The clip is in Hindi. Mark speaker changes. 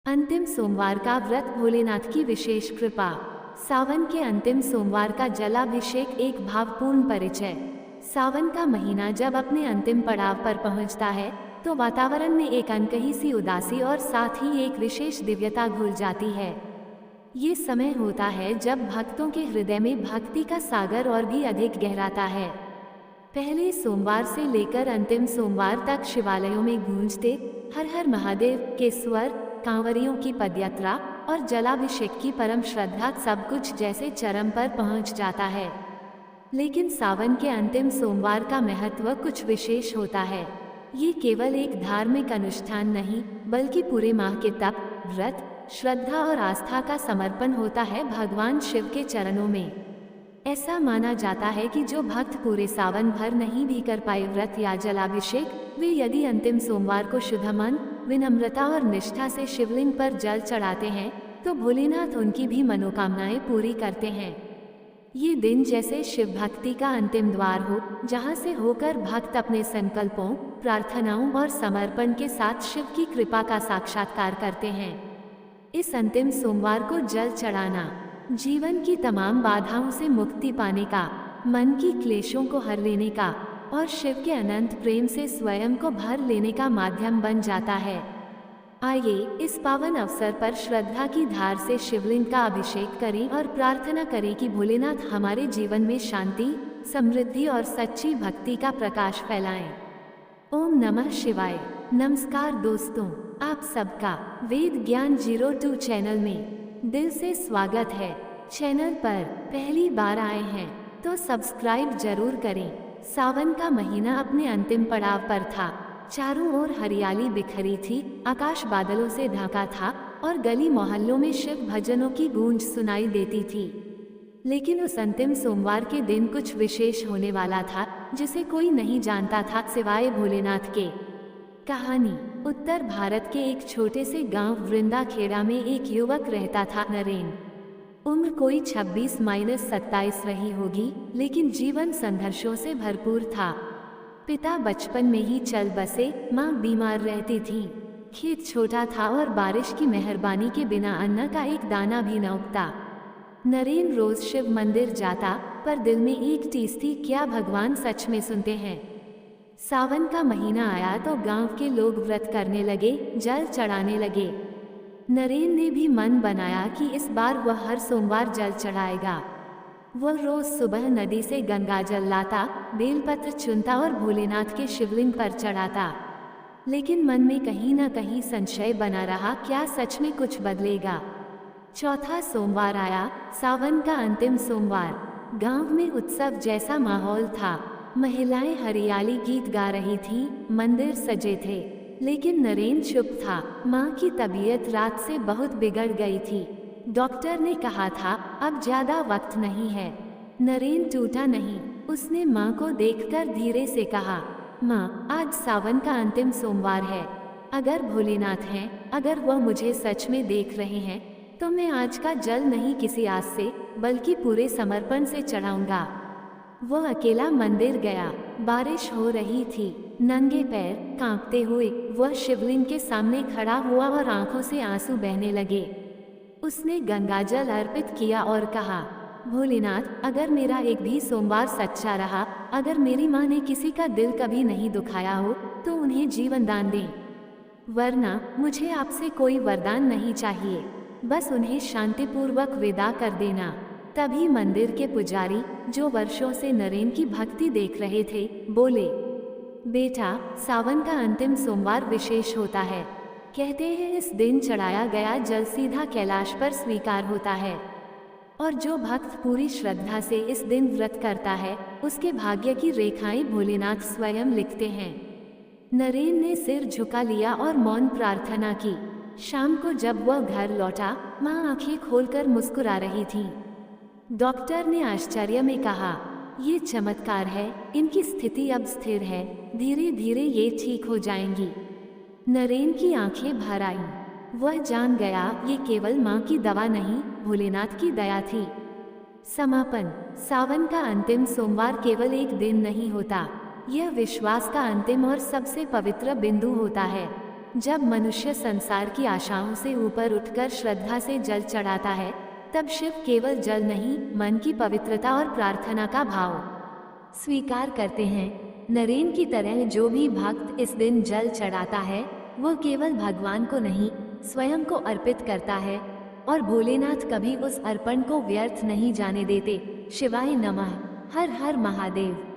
Speaker 1: अंतिम सोमवार का व्रत, भोलेनाथ की विशेष कृपा। सावन के अंतिम सोमवार का जलाभिषेक एक भावपूर्ण परिचय। सावन का महीना जब अपने अंतिम पड़ाव पर पहुंचता है तो वातावरण में एक अनकही सी उदासी और साथ ही एक विशेष दिव्यता घुल जाती है। ये समय होता है जब भक्तों के हृदय में भक्ति का सागर और भी अधिक गहराता है। पहले सोमवार से लेकर अंतिम सोमवार तक शिवालयों में गूंजते हर हर महादेव के स्वर, कांवरियों की पदयात्रा और जलाभिषेक की परम श्रद्धा, सब कुछ जैसे चरम पर पहुंच जाता है। लेकिन सावन के अंतिम सोमवार का महत्व कुछ विशेष होता है। ये केवल एक धार्मिक अनुष्ठान नहीं, बल्कि पूरे माह के तप, व्रत, श्रद्धा और आस्था का समर्पण होता है भगवान शिव के चरणों में। ऐसा माना जाता है कि जो भक्त पूरे सावन भर नहीं भी कर पाए व्रत या जलाभिषेक, वे यदि अंतिम सोमवार को शुद्ध मन, विनम्रता और निष्ठा से शिवलिंग पर जल चढ़ाते हैं तो भोलेनाथ उनकी भी मनोकामनाएं पूरी करते हैं। ये दिन जैसे शिव भक्ति का अंतिम द्वार हो, जहां से होकर भक्त अपने संकल्पों, प्रार्थनाओं और समर्पण के साथ शिव की कृपा का साक्षात्कार करते हैं। इस अंतिम सोमवार को जल चढ़ाना जीवन की तमाम बाधाओं से मुक्ति पाने का, मन की क्लेशों को हर लेने का और शिव के अनंत प्रेम से स्वयं को भर लेने का माध्यम बन जाता है। आइए इस पावन अवसर पर श्रद्धा की धार से शिवलिंग का अभिषेक करें और प्रार्थना करें कि भोलेनाथ हमारे जीवन में शांति, समृद्धि और सच्ची भक्ति का प्रकाश फैलाएं। ओम नमः शिवाय। नमस्कार दोस्तों, आप सबका वेद ज्ञान 02 चैनल में दिल से स्वागत है। चैनल पर पहली बार आए हैं तो सब्सक्राइब जरूर करें। सावन का महीना अपने अंतिम पड़ाव पर था। चारों ओर हरियाली बिखरी थी, आकाश बादलों से ढका था और गली मोहल्लों में शिव भजनों की गूंज सुनाई देती थी। लेकिन उस अंतिम सोमवार के दिन कुछ विशेष होने वाला था, जिसे कोई नहीं जानता था सिवाय भोलेनाथ के। कहानी उत्तर भारत के एक छोटे से गांव वृंदाखेड़ा में एक युवक रहता था, नरेन। उम्र कोई 26-27 रही होगी, लेकिन जीवन संघर्षों से भरपूर था। पिता बचपन में ही चल बसे, माँ बीमार रहती थी। खेत छोटा था और बारिश की मेहरबानी के बिना अन्न का एक दाना भी न उगता। नरेन रोज शिव मंदिर जाता, पर दिल में एक टीस थी, क्या भगवान सच में सुनते हैं? सावन का महीना आया तो गांव के लोग व्रत करने लगे, जल चढ़ाने लगे। नरेन ने भी मन बनाया कि इस बार वह हर सोमवार जल चढ़ाएगा। वह रोज सुबह नदी से गंगा जल लाता, बेलपत्र चुनता और भोलेनाथ के शिवलिंग पर चढ़ाता। लेकिन मन में कहीं न कहीं संशय बना रहा, क्या सच में कुछ बदलेगा? चौथा सोमवार आया, सावन का अंतिम सोमवार। गांव में उत्सव जैसा माहौल था। महिलाएं हरियाली गीत गा रही थीं, मंदिर सजे थे, लेकिन नरेन चुप था। माँ की तबीयत रात से बहुत बिगड़ गई थी। डॉक्टर ने कहा था अब ज्यादा वक्त नहीं है। नरेन टूटा नहीं। उसने माँ को देखकर धीरे से कहा, माँ, आज सावन का अंतिम सोमवार है। अगर भोलेनाथ हैं, अगर वह मुझे सच में देख रहे हैं, तो मैं आज का जल नहीं किसी आस से, बल्कि पूरे समर्पण से चढ़ाऊंगा। वह अकेला मंदिर गया। बारिश हो रही थी। नंगे पैर, कांपते हुए वह शिवलिंग के सामने खड़ा हुआ और आंखों से आंसू बहने लगे। उसने गंगाजल अर्पित किया और कहा, भोलेनाथ, अगर मेरा एक भी सोमवार सच्चा रहा, अगर मेरी माँ ने किसी का दिल कभी नहीं दुखाया हो, तो उन्हें जीवन दान दें। वरना मुझे आपसे कोई वरदान नहीं चाहिए, बस उन्हें शांतिपूर्वक विदा कर देना। तभी मंदिर के पुजारी, जो वर्षों से नरेन की भक्ति देख रहे थे, बोले, बेटा, सावन का अंतिम सोमवार विशेष होता है। कहते हैं इस दिन चढ़ाया गया जल सीधा कैलाश पर स्वीकार होता है, और जो भक्त पूरी श्रद्धा से इस दिन व्रत करता है, उसके भाग्य की रेखाएं भोलेनाथ स्वयं लिखते हैं। नरेन ने सिर झुका लिया और मौन प्रार्थना की। शाम को जब वह घर लौटा, माँ आंखें खोलकर मुस्कुरा रही थी। डॉक्टर ने आश्चर्य में कहा, ये चमत्कार है, इनकी स्थिति अब स्थिर है, धीरे धीरे ये ठीक हो जाएंगी। नरेन की आंखें भर आईं। वह जान गया ये केवल माँ की दवा नहीं, भोलेनाथ की दया थी। समापन। सावन का अंतिम सोमवार केवल एक दिन नहीं होता, यह विश्वास का अंतिम और सबसे पवित्र बिंदु होता है। जब मनुष्य संसार की आशाओं से ऊपर उठकर श्रद्धा से जल चढ़ाता है, तब शिव केवल जल नहीं, मन की पवित्रता और प्रार्थना का भाव स्वीकार करते हैं। नरेन की तरह जो भी भक्त इस दिन जल चढ़ाता है, वो केवल भगवान को नहीं, स्वयं को अर्पित करता है, और भोलेनाथ कभी उस अर्पण को व्यर्थ नहीं जाने देते। शिवाय नमः। हर हर महादेव।